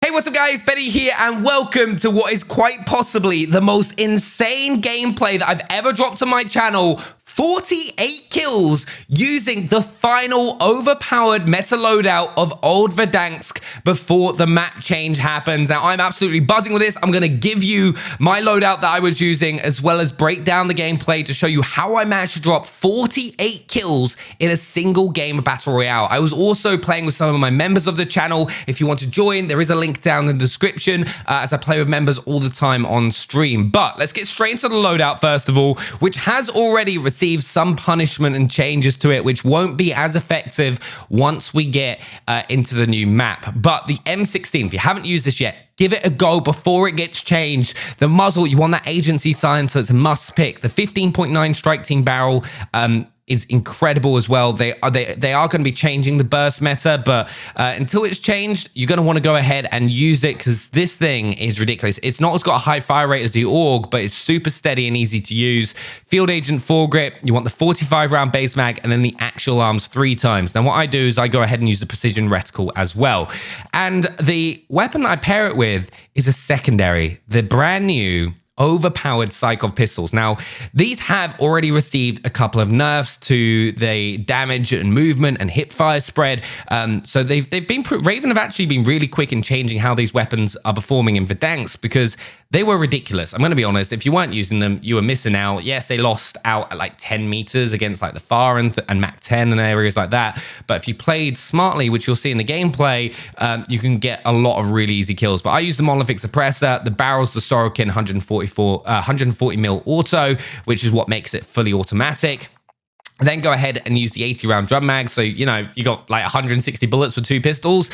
Hey, what's up guys, Benny here and welcome to what is quite possibly the most insane gameplay that I've ever dropped on my channel. 48 kills using the final overpowered meta loadout of Old Verdansk before the map change happens. Now, I'm absolutely buzzing with this. I'm going to give you my loadout that I was using as well as break down the gameplay to show you how I managed to drop 48 kills in a single game of Battle Royale. I was also playing with some of my members of the channel. If you want to join, there is a link down in the description as I play with members all the time on stream. But let's get straight into the loadout first of all, which has already received some punishment and changes to it, which won't be as effective once we get into the new map. But the M16, if you haven't used this yet, give it a go before it gets changed. The muzzle, you want that agency sign, so it's a must pick. The 15.9 strike team barrel is incredible as well. They are going to be changing the burst meta, but until it's changed, you're going to want to go ahead and use it because this thing is ridiculous. It's not as got a high fire rate as the AUG, but it's super steady and easy to use. Field Agent foregrip, you want the 45 round base mag and then the actual arms 3 times. Now what I do is I go ahead and use the precision reticle as well. And the weapon that I pair it with is a secondary, the brand new overpowered Sykov pistols. Now, these have already received a couple of nerfs to the damage and movement and hip fire spread. So they've been Raven have actually been really quick in changing how these weapons are performing in Verdansk because they were ridiculous. I'm going to be honest. If you weren't using them, you were missing out. Yes, they lost out at like 10 meters against like the FAR and Mac 10 and areas like that. But if you played smartly, which you'll see in the gameplay, you can get a lot of really easy kills. But I use the monolithic suppressor, the barrels, the Sorokin 140 mil auto, which is what makes it fully automatic. Then go ahead and use the 80 round drum mag. So, you know, you got like 160 bullets with 2 pistols.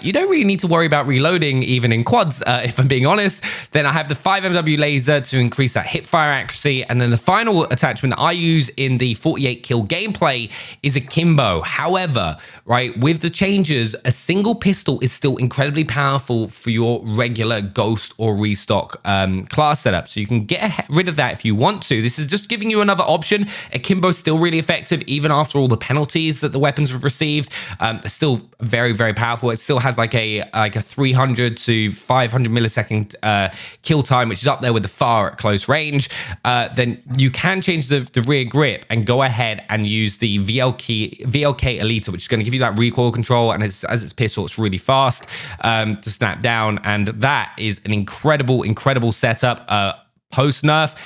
You don't really need to worry about reloading even in quads, if I'm being honest. Then I have the 5MW laser to increase that hip fire accuracy. And then the final attachment that I use in the 48 kill gameplay is a Kimbo. However, right, with the changes, a single pistol is still incredibly powerful for your regular ghost or restock class setup. So you can get rid of that if you want to. This is just giving you another option. A Kimbo is still really effective even after all the penalties that the weapons have received. It's still very, very powerful. It still has like a 300 to 500 millisecond kill time, which is up there with the FAR at close range. Then you can change the rear grip and go ahead and use the VLK Elite, which is going to give you that recoil control, and as it's pistol, it's really fast to snap down, and that is an incredible setup post nerf.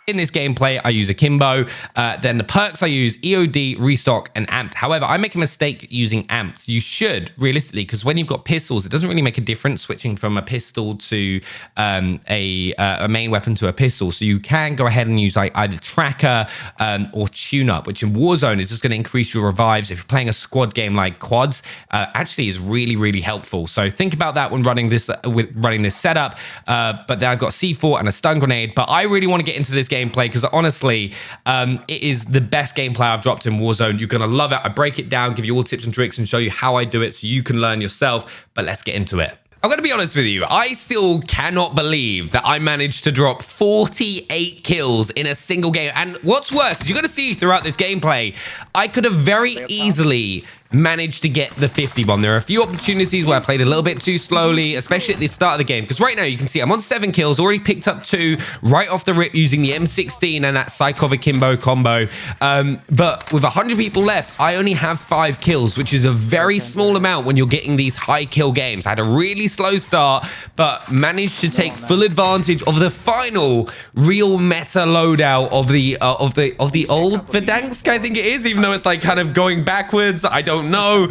In this gameplay, I use a Kimbo. Then the perks I use, EOD, Restock, and Amped. However, I make a mistake using Amped. You should, realistically, because when you've got pistols, it doesn't really make a difference switching from a pistol to a main weapon to a pistol. So you can go ahead and use like either Tracker or Tune-Up, which in Warzone is just going to increase your revives. If you're playing a squad game like quads, actually is really helpful. So think about that when running this setup. But then I've got C4 and a stun grenade. But I really want to get into this gameplay because honestly, it is the best gameplay I've dropped in Warzone. You're going to love it. I break it down, give you all tips and tricks and show you how I do it so you can learn yourself. But let's get into it. I'm going to be honest with you, I still cannot believe that I managed to drop 48 kills in a single game. And what's worse, you're going to see throughout this gameplay, I could have very easily managed to get the 50 bomb. There are a few opportunities where I played a little bit too slowly, especially at the start of the game, because right now you can see I'm on 7 kills, already picked up 2 right off the rip using the M16 and that Sykov Akimbo combo. But with 100 people left, I only have 5 kills, which is a very small amount when you're getting these high kill games. I had a really slow start, but managed to take full advantage of the final real meta loadout of the old Verdansk, I think it is, even though it's like kind of going backwards. I don't know,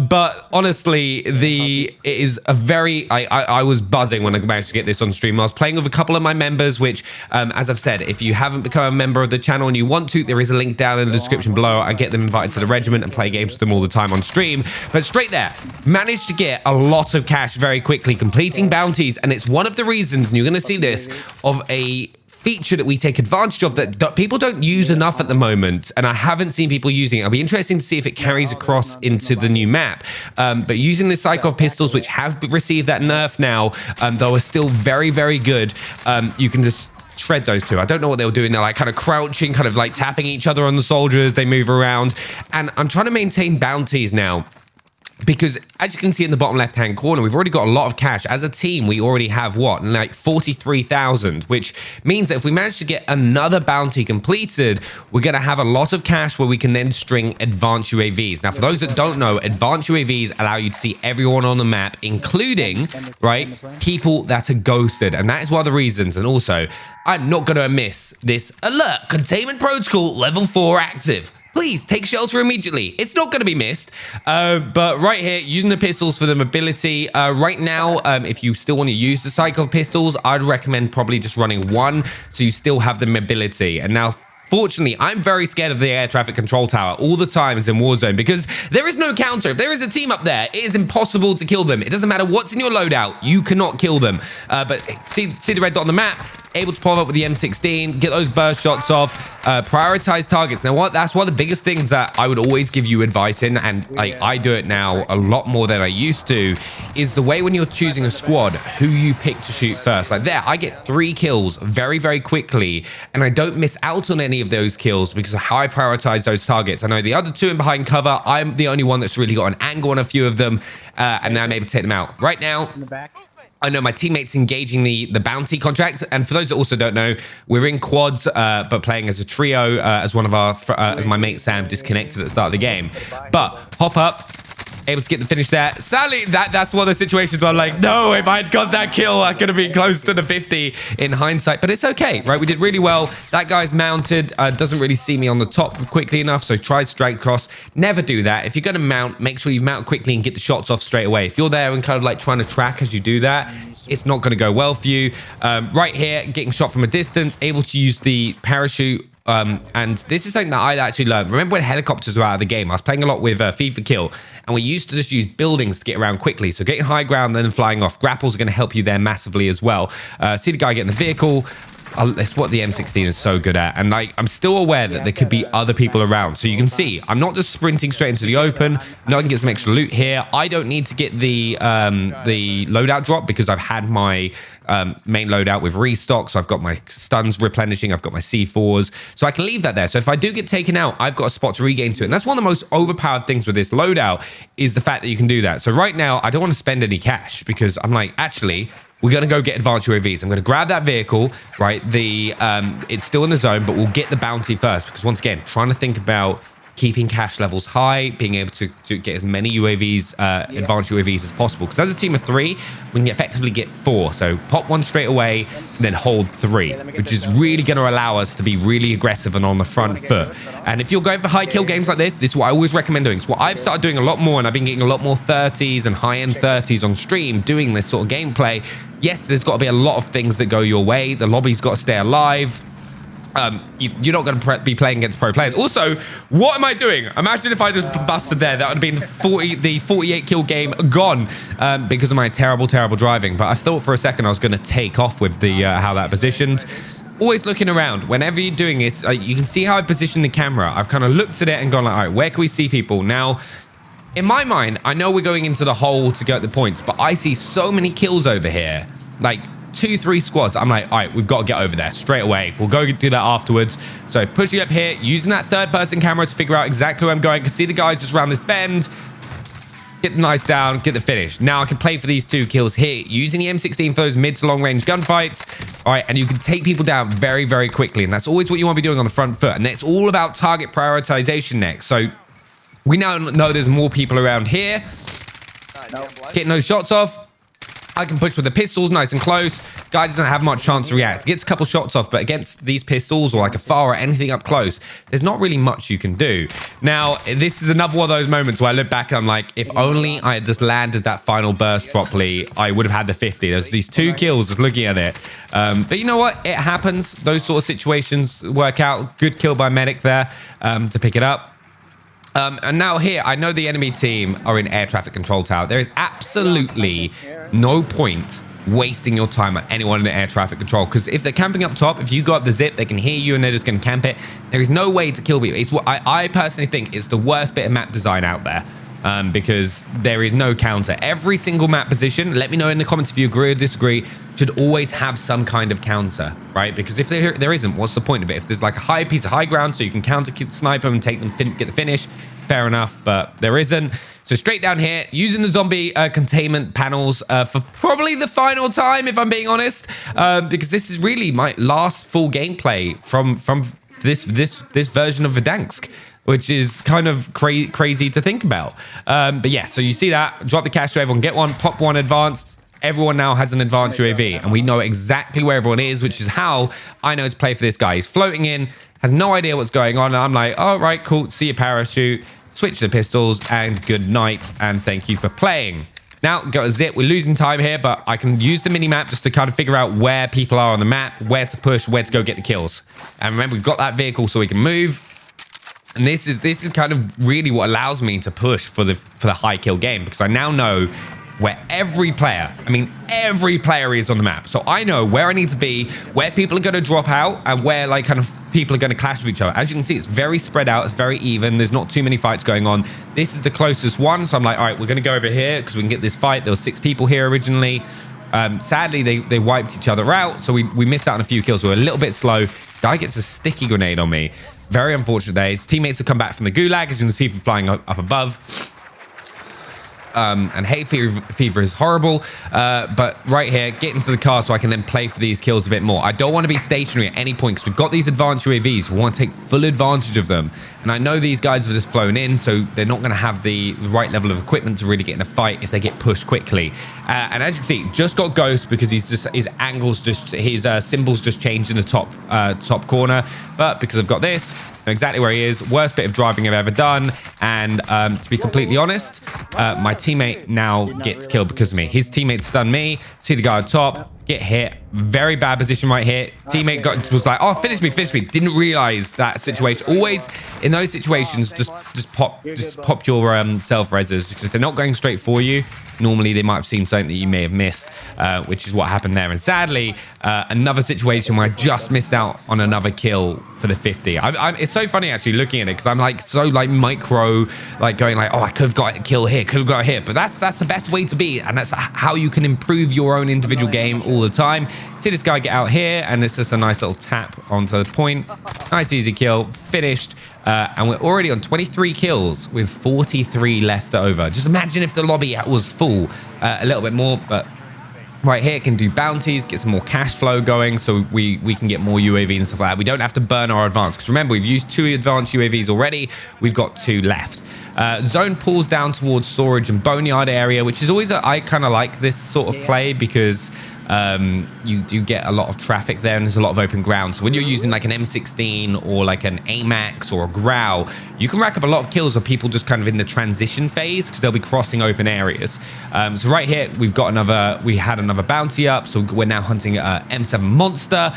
but honestly, it is a very. I was buzzing when I managed to get this on stream. I was playing with a couple of my members, which, as I've said, if you haven't become a member of the channel and you want to, there is a link down in the description below. I get them invited to the regiment and play games with them all the time on stream. But straight there, managed to get a lot of cash very quickly, completing bounties, and it's one of the reasons, and you're going to see this, of a feature that we take advantage of that people don't use enough at the moment, and I haven't seen people using it. It'll be interesting to see if it carries across into the new map. But using the Sykov pistols, which have received that nerf now, though are still very good, you can just shred those two. I don't know what they were doing. They're like kind of crouching, kind of like tapping each other on the soldiers. They move around, and I'm trying to maintain bounties now. Because as you can see in the bottom left-hand corner, we've already got a lot of cash. As a team, we already have what? Like 43,000, which means that if we manage to get another bounty completed, we're going to have a lot of cash where we can then string advanced UAVs. Now, for those that don't know, advanced UAVs allow you to see everyone on the map, including, right, people that are ghosted. And that is one of the reasons. And also, I'm not going to miss this alert. Containment protocol level 4 active. Please take shelter immediately. It's not going to be missed. But right here, using the pistols for the mobility. Right now, if you still want to use the Sykov pistols, I'd recommend probably just running one so you still have the mobility. And now, fortunately, I'm very scared of the air traffic control tower all the times in Warzone because there is no counter. If there is a team up there, it is impossible to kill them. It doesn't matter what's in your loadout. You cannot kill them. But see the red dot on the map? Able to pop up with the M16, get those burst shots off, prioritize targets. Now what? That's one of the biggest things that I would always give you advice in, and I do it now a lot more than I used to, is the way when you're choosing a squad, who you pick to shoot first. Like there, I get 3 kills very, very quickly, and I don't miss out on any of those kills because of how I prioritize those targets. I know the other 2 in behind cover, I'm the only one that's really got an angle on a few of them, and then I'm able to take them out. Right now, I know my teammates engaging the bounty contract, and for those that also don't know, we're in quads, but playing as a trio, as one of our, as my mate Sam disconnected at the start of the game. But hop up, able to get the finish there. Sadly, that's one of the situations where I'm like, no, if I'd got that kill, I could have been close to the 50 in hindsight, but it's okay, right? We did really well. That guy's mounted, doesn't really see me on the top quickly enough, so try strike across. Never do that. If you're going to mount, make sure you mount quickly and get the shots off straight away. If you're there and kind of like trying to track as you do that, it's not going to go well for you. Right here, getting shot from a distance, able to use the parachute. And this is something that I actually learned. Remember when helicopters were out of the game? I was playing a lot with FIFA Kill, and we used to just use buildings to get around quickly. So getting high ground, then flying off. Grapples are going to help you there massively as well. See the guy getting the vehicle. It's what the M16 is so good at, and I'm still aware that there could be other people around. So you can see I'm not just sprinting straight into the open. No, I can get some extra loot here. I don't need to get the loadout drop because I've had my main loadout with restock. So I've got my stuns replenishing. I've got my C4s, so I can leave that there. So if I do get taken out, I've got a spot to regain to it. And that's one of the most overpowered things with this loadout is the fact that you can do that. So right now, I don't want to spend any cash because I'm like, actually, we're going to go get advanced UAVs. I'm going to grab that vehicle, right? It's still in the zone, but we'll get the bounty first because once again, trying to think about keeping cash levels high, being able to get as many UAVs, advanced UAVs as possible. Because as a team of 3, we can effectively get 4. So pop 1 straight away, then hold 3, which is really going to allow us to be really aggressive and on the front foot. And if you're going for high kill games like this is what I always recommend doing. It's what I've started doing a lot more, and I've been getting a lot more 30s and high-end 30s on stream doing this sort of gameplay. Yes, there's got to be a lot of things that go your way. The lobby's got to stay alive. You're not going to be playing against pro players. Also, what am I doing? Imagine if I just busted there. That would have been the 48 kill game gone because of my terrible driving. But I thought for a second I was going to take off with the how that positioned. Always looking around. Whenever you're doing this, you can see how I've positioned the camera. I've kind of looked at it and gone like, all right, where can we see people? Now, in my mind, I know we're going into the hole to get the points, but I see so many kills over here. Like 2-3 squads. I'm like, all right, we've got to get over there straight away. We'll go do that afterwards. So pushing up here, using that 3rd-person camera to figure out exactly where I'm going. Can see the guys just around this bend. Get the nice down, get the finish. Now I can play for these 2 kills here, using the M16 for those mid to long range gunfights. All right, and you can take people down very, very quickly. And that's always what you want to be doing on the front foot. And it's all about target prioritization next. So we now know there's more people around here. Getting those shots off. I can push with the pistols nice and close. Guy doesn't have much chance to react. Gets a couple shots off, but against these pistols or like a FAR or anything up close, there's not really much you can do. Now, this is another one of those moments where I look back and I'm like, if only I had just landed that final burst properly, I would have had the 50. There's these 2 kills just looking at it. But you know what? It happens. Those sort of situations work out. Good kill by Medic there to pick it up. And now here, I know the enemy team are in air traffic control tower. There is absolutely no point wasting your time on anyone in air traffic control, because if they're camping up top, if you go up the zip, they can hear you and they're just going to camp it. There is no way to kill people. It's what I personally think is the worst bit of map design out there. because there is no counter. Every single map position, let me know in the comments if you agree or disagree, should always have some kind of counter, right? Because if there isn't, what's the point of it? If there's like a high piece of high ground so you can counter snipe them and take them, get the finish, fair enough, but there isn't. So straight down here, using the zombie containment panels for probably the final time, if I'm being honest, because this is really my last full gameplay from this version of Verdansk, which is kind of crazy to think about. But yeah, so you see that, drop the cash to everyone, get one, pop one advanced. Everyone now has an advanced UAV, and we know exactly where everyone is, which is how I know to play for this guy. He's floating in, has no idea what's going on, and I'm like, all right, cool, see your parachute, switch to pistols, and good night, and thank you for playing. Now, got a zip, we're losing time here, but I can use the mini-map just to kind of figure out where people are on the map, where to push, where to go get the kills. And remember, we've got that vehicle so we can move. And this is kind of really what allows me to push for the high kill game, because I now know where every player is on the map. So I know where I need to be, where people are going to drop out, and where like kind of people are going to clash with each other. As you can see, it's very spread out. It's very even. There's not too many fights going on. This is the closest one. So I'm like, all right, we're going to go over here because we can get this fight. There were 6 people here originally. Sadly, they wiped each other out. So we missed out on a few kills. We were a little bit slow. Guy gets a sticky grenade on me. Very unfortunate there. His teammates have come back from the gulag, as you can see from flying up above. And hay fever is horrible, but right here, get into the car so I can then play for these kills a bit more. I don't want to be stationary at any point because we've got these advanced UAVs. We want to take full advantage of them, and I know these guys have just flown in, so they're not going to have the right level of equipment to really get in a fight if they get pushed quickly. And as you can see, just got ghost because his angles his symbols just changed in the top corner, but because I've got this, know exactly where he is. Worst bit of driving I've ever done. And to be completely honest, my teammate now gets killed because of me. His teammate stunned me. See the guy on top, get hit. Very bad position right here. Teammate was like, oh, finish me. Didn't realize that situation. Always in those situations, just pop your self-reses, because if they're not going straight for you, normally they might have seen something that you may have missed, which is what happened there. And sadly, another situation where I just missed out on another kill for the 50. It's so funny actually looking at it, because I'm like so like micro, like going like, oh, I could have got a kill here, could have got a hit. But that's the best way to be, and that's how you can improve your own individual game all the time. See this guy get out here, and it's just a nice little tap onto the point. Nice easy kill, finished. And we're already on 23 kills with 43 left over. Just imagine if the lobby was full a little bit more, but right here can do bounties, get some more cash flow going, so we can get more UAVs and stuff like that. We don't have to burn our advance, because remember, we've used 2 advanced UAVs already. We've got 2 left. Zone pulls down towards storage and boneyard area, which is always I kind of like this sort of play, because you do get a lot of traffic there and there's a lot of open ground. So when you're using like an M16 or like an AMAX or a Grau, you can rack up a lot of kills of people just kind of in the transition phase, because they'll be crossing open areas. So right here, we had another bounty up. So we're now hunting M7 Monster,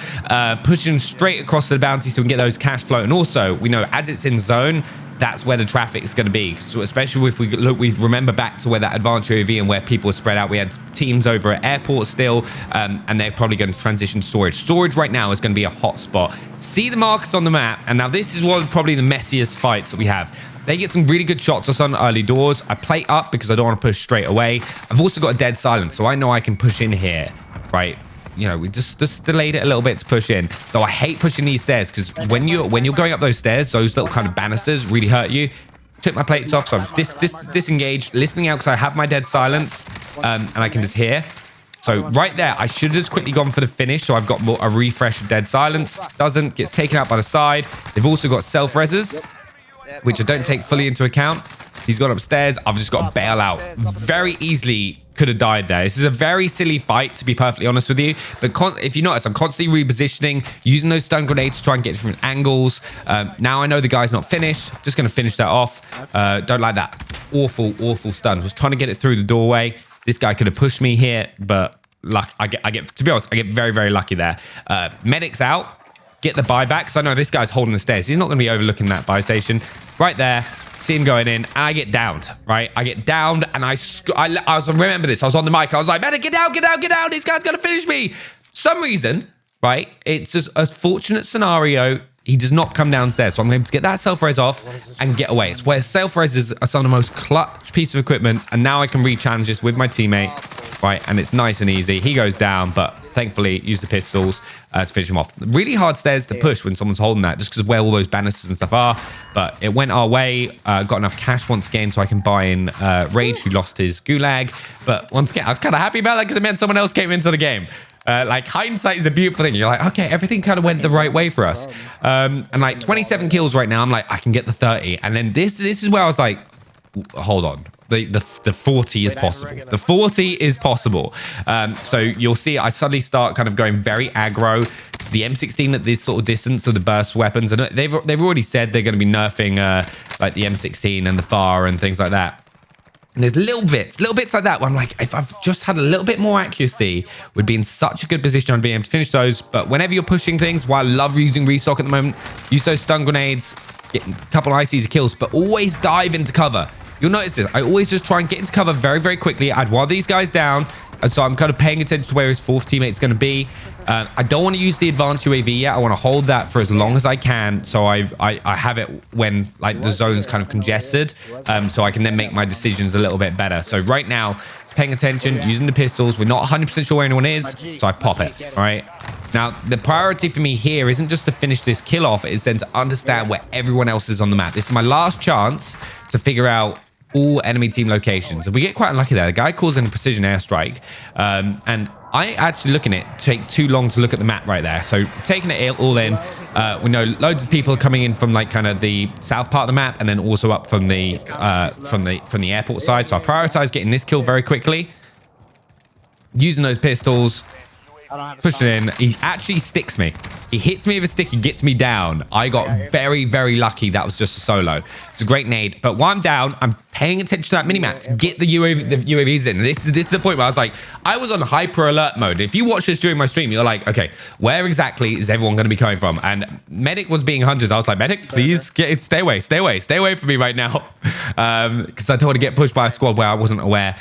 pushing straight across to the bounty so we can get those cash flow. And also, we know as it's in zone, that's where the traffic is going to be. So especially if we remember back to where that advanced UAV and where people were spread out. We had teams over at airport still, and they're probably going to transition to storage. Storage right now is going to be a hot spot. See the markers on the map, and now this is one of probably the messiest fights that we have. They get some really good shots us on early doors. I play up because I don't want to push straight away. I've also got a dead silence, so I know I can push in here, right? You know, we just delayed it a little bit to push in. Though I hate pushing these stairs, because when you're going up those stairs, those little kind of banisters really hurt you. Took my plates off, so I've disengaged, listening out because I have my dead silence, and I can just hear. So right there, I should have just quickly gone for the finish, so I've got a refresh of dead silence. Doesn't, gets taken out by the side. They've also got self-reses, which I don't take fully into account. He's gone upstairs. I've just got to bail out. Very easily could have died there. This is a very silly fight, to be perfectly honest with you. But if you notice, I'm constantly repositioning, using those stun grenades to try and get different angles. Now I know the guy's not finished. Just going to finish that off. Don't like that. Awful stun. Was trying to get it through the doorway. This guy could have pushed me here, but I get to be honest, I get very, very lucky there. Medic's out. Get the buyback. So I know this guy's holding the stairs. He's not going to be overlooking that buy station. Right there. See him going in, and I get downed, right? I get downed, and I remember this. I was on the mic. I was like, man, get down. This guy's going to finish me. Some reason, right? It's just a fortunate scenario he does not come downstairs. So I'm going to get that self-res off and get away. It's where self-res are some of the most clutch piece of equipment. And now I can re-challenge this with my teammate, right? And it's nice and easy. He goes down, but thankfully use the pistols to finish him off. Really hard stairs to push when someone's holding that, just because of where all those banisters and stuff are. But it went our way. Got enough cash once again so I can buy in Rage, who lost his gulag. But once again, I was kind of happy about that because it meant someone else came into the game. Like, hindsight is a beautiful thing. You're like, okay, everything kind of went the right way for us. And like 27 kills right now. I'm like, I can get the 30. And then this is where I was like, hold on. The 40 is possible. The 40 is possible. So you'll see I suddenly start kind of going very aggro. The M16 at this sort of distance of the burst weapons. And they've already said they're going to be nerfing like the M16 and the FAR and things like that. And there's little bits like that where I'm like, if I've just had a little bit more accuracy, we'd be in such a good position on being able to finish those. But whenever you're pushing things, while I love using restock at the moment, use those stun grenades, get a couple of ICs of kills, but always dive into cover. You'll notice this. I always just try and get into cover very, very quickly. I'd while these guys down. And so I'm kind of paying attention to where his fourth teammate's going to be. I don't want to use the advanced UAV yet. I want to hold that for as long as I can. So I have it when like the zone's kind of congested. So I can then make my decisions a little bit better. So right now, paying attention, using the pistols. We're not 100% sure where anyone is. So I pop it. All right. Now, the priority for me here isn't just to finish this kill off. It's then to understand where everyone else is on the map. This is my last chance to figure out all enemy team locations. And we get quite unlucky there. The guy calls in a precision airstrike. And I actually looking at it take too long to look at the map right there. So taking it all in, we know loads of people are coming in from like kind of the south part of the map and then also up from the airport side. So I prioritize getting this kill very quickly. Using those pistols. Pushing in. He actually sticks me. He hits me with a stick. He gets me down. I got very, very lucky. That was just a solo. It's a great nade. But while I'm down, I'm paying attention to that minimap to get the UAVs in. This is the point where I was like, I was on hyper alert mode. If you watch this during my stream, you're like, okay, where exactly is everyone going to be coming from? And Medic was being hunted. I was like, Medic, please stay away from me right now. Because I don't want to get pushed by a squad where I wasn't aware.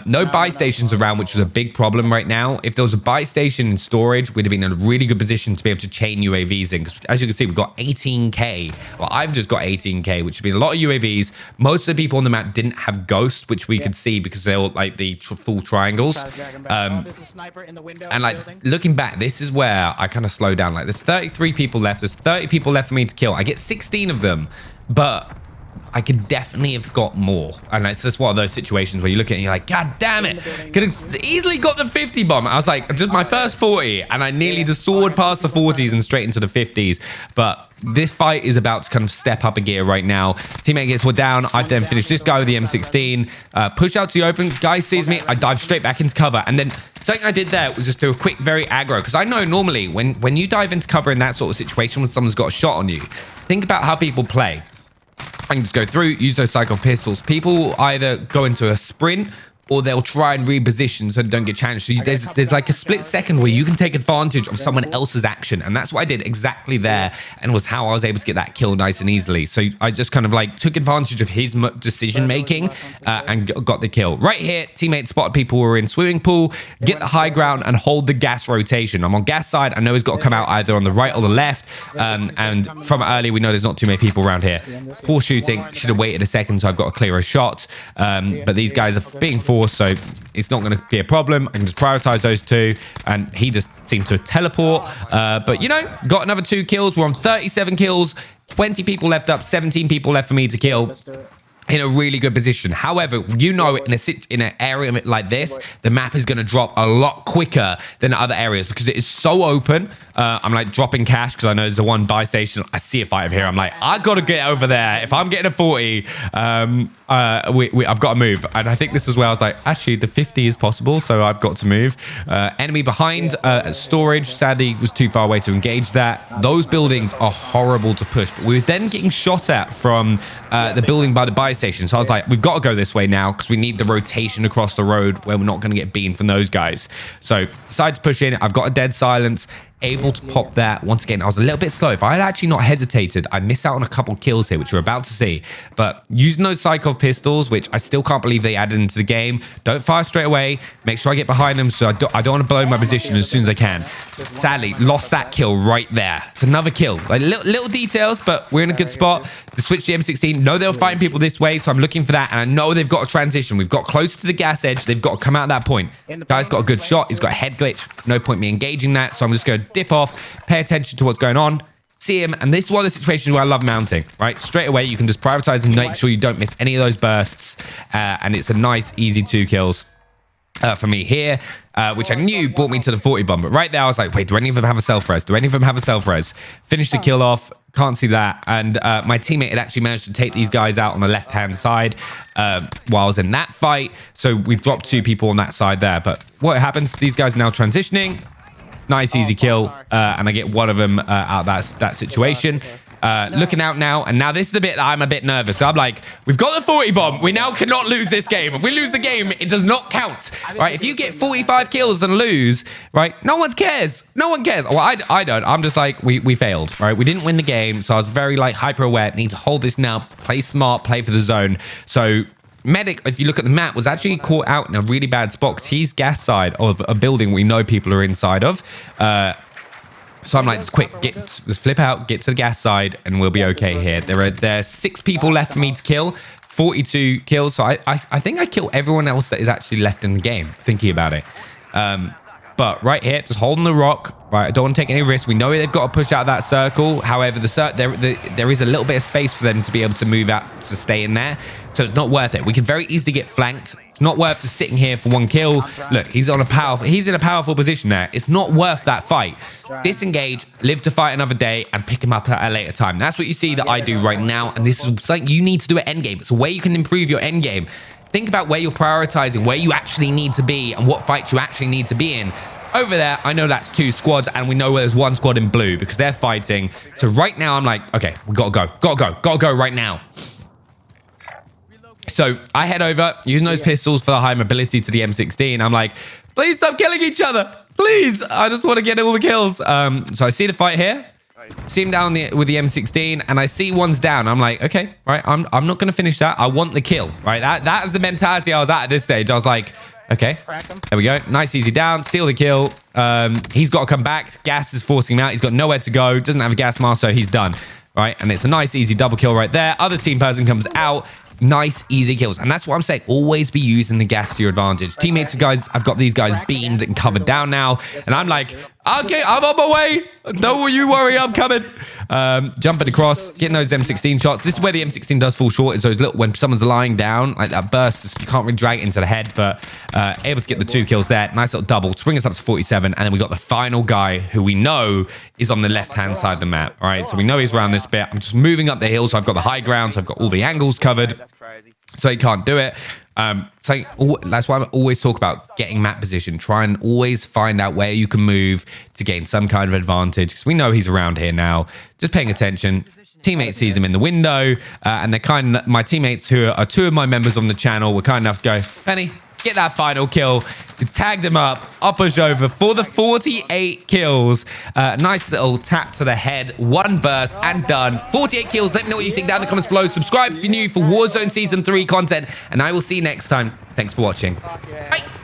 No buy stations around, which is a big problem right now. If there was a buy station in storage, we'd have been in a really good position to be able to chain UAVs in. Because as you can see, we've got 18k. Well, I've just got 18k, which has been a lot of UAVs. Most of the people on the map didn't have ghosts, which we could see because they were like the full triangles. And like looking back, this is where I kind of slow down. Like there's 33 people left. There's 30 people left for me to kill. I get 16 of them, but I could definitely have got more. And it's just one of those situations where you look at it and you're like, God damn it. Could have easily got the 50 bomb. I was like, just my first 40 and I nearly just soared past the 40s and straight into the 50s. But this fight is about to kind of step up a gear right now. Teammate gets one down. I then finish this guy with the M16. Push out to the open. Guy sees me. I dive straight back into cover. And then something I did there was just do a quick, very aggro. Because I know normally when you dive into cover in that sort of situation when someone's got a shot on you, think about how people play. I can just go through, use those Sykov pistols. People either go into a sprint or they'll try and reposition so they don't get challenged. So there's like a split second where you can take advantage of someone else's action. And that's what I did exactly there and was how I was able to get that kill nice and easily. So I just kind of like took advantage of his decision making and got the kill. Right here, teammate spotted people who were in swimming pool, get the high ground and hold the gas rotation. I'm on gas side. I know he's got to come out either on the right or the left. And from early, we know there's not too many people around here. Poor shooting. Should have waited a second so I've got a clearer shot. But these guys are being forced. So it's not going to be a problem. I can just prioritize those two. And he just seemed to teleport. But, you know, got another 2 kills. We're on 37 kills. 20 people left up. 17 people left for me to kill. In a really good position. However, you know, in an area like this, the map is going to drop a lot quicker than other areas because it is so open. I'm like dropping cash because I know there's a one buy station. I see a fight over here. I'm like, I got to get over there. If I'm getting a 40, I've got to move. And I think this is where I was like, actually, the 50 is possible, so I've got to move. Enemy behind storage. Sadly, was too far away to engage that. Those buildings are horrible to push. But we were then getting shot at from the building by the buy station. So I was like, we've got to go this way now because we need the rotation across the road where we're not going to get beaten from those guys. So decided to push in. I've got a dead silence. able to pop that. Once again, I was a little bit slow. If I had actually not hesitated, I missed out on a couple kills here, which you're about to see. But using those Sykov pistols, which I still can't believe they added into the game, don't fire straight away. Make sure I get behind them so I don't want to blow my position as soon as I can. Sadly, lost that kill right there. It's another kill. Like little details, but we're in a good spot. The switch to M16, know they were fighting people this way, so I'm looking for that, and I know they've got a transition. We've got close to the gas edge. They've got to come out at that point. Guy's got a good shot. He's got a head glitch. No point me engaging that, so I'm just going to dip off, pay attention to what's going on, see him, and this is one of the situations where I love mounting, right? Straight away, you can just prioritize and make sure you don't miss any of those bursts, and it's a nice, easy 2 kills. For me here, which I knew brought me to the 40 bomb. But right there, I was like, wait, do any of them have a self-res? Do any of them have a self-res? Finish the kill off. Can't see that. And my teammate had actually managed to take these guys out on the left-hand side while I was in that fight. So we've dropped 2 people on that side there. But what happens, these guys are now transitioning. Nice, easy kill. And I get one of them out of that situation. Looking out now, and now this is the bit that I'm a bit nervous. So I'm like, we've got the 40 bomb. We now cannot lose this game. If we lose the game, it does not count, right? If you get 45 kills and lose, right, no one cares. No one cares. Well, I don't. I'm just like, we failed, right? We didn't win the game, so I was very like hyper aware. Need to hold this now, play smart, play for the zone. So Medic, if you look at the map, was actually caught out in a really bad spot because he's gas side of a building we know people are inside of. So I'm like, just quick, just flip out, get to the gas side, and we'll be okay here. There are 6 people left for me to kill, 42 kills. So I think I kill everyone else that is actually left in the game, thinking about it. But right here, just holding the rock. Right, I don't want to take any risks. We know they've got to push out that circle. However, there is a little bit of space for them to be able to move out to stay in there. So it's not worth it. We can very easily get flanked. It's not worth just sitting here for 1 kill. Look, he's in a powerful position there. It's not worth that fight. Disengage, live to fight another day, and pick him up at a later time. That's what you see that I do right now. And this is something you need to do at endgame. It's a way you can improve your endgame. Think about where you're prioritizing, where you actually need to be, and what fights you actually need to be in. Over there, I know that's 2 squads, and we know there's 1 squad in blue because they're fighting. So right now, I'm like, okay, we gotta go right now. So I head over, using those pistols for the high mobility to the M16. I'm like, please stop killing each other. Please, I just want to get all the kills. So I see the fight here. See him down with the M16, and I see one's down. I'm like, okay, right, I'm not going to finish that. I want the kill, right? That is the mentality I was at this stage. I was like, okay, there we go. Nice, easy down. Steal the kill. He's got to come back. Gas is forcing him out. He's got nowhere to go. Doesn't have a gas mask, so he's done, right? And it's a nice, easy double kill right there. Other team person comes out. Nice, easy kills. And that's what I'm saying. Always be using the gas to your advantage. Teammates, guys, I've got these guys beamed and covered down now. And I'm like, okay, I'm on my way. Don't you worry, I'm coming. Jumping across, getting those M16 shots. This is where the M16 does fall short, is those little, when someone's lying down, like that burst, you can't really drag it into the head, but able to get the 2 kills there. Nice little double to bring us up to 47. And then we got the final guy who we know is on the left-hand side of the map. All right, so we know he's around this bit. I'm just moving up the hill, so I've got the high ground, so I've got all the angles covered. So he can't do it. So that's why I always talk about getting map position. Try and always find out where you can move to gain some kind of advantage, because we know he's around here now. Just paying attention. Teammate sees him in the window, and they're my teammates, who are 2 of my members on the channel, were kind enough to go, Penny, get that final kill. Tagged him up. I'll push over for the 48 kills. Nice little tap to the head. 1 burst and done. 48 kills. Let me know what you think down in the comments below. Subscribe if you're new for Warzone Season 3 content. And I will see you next time. Thanks for watching. Bye.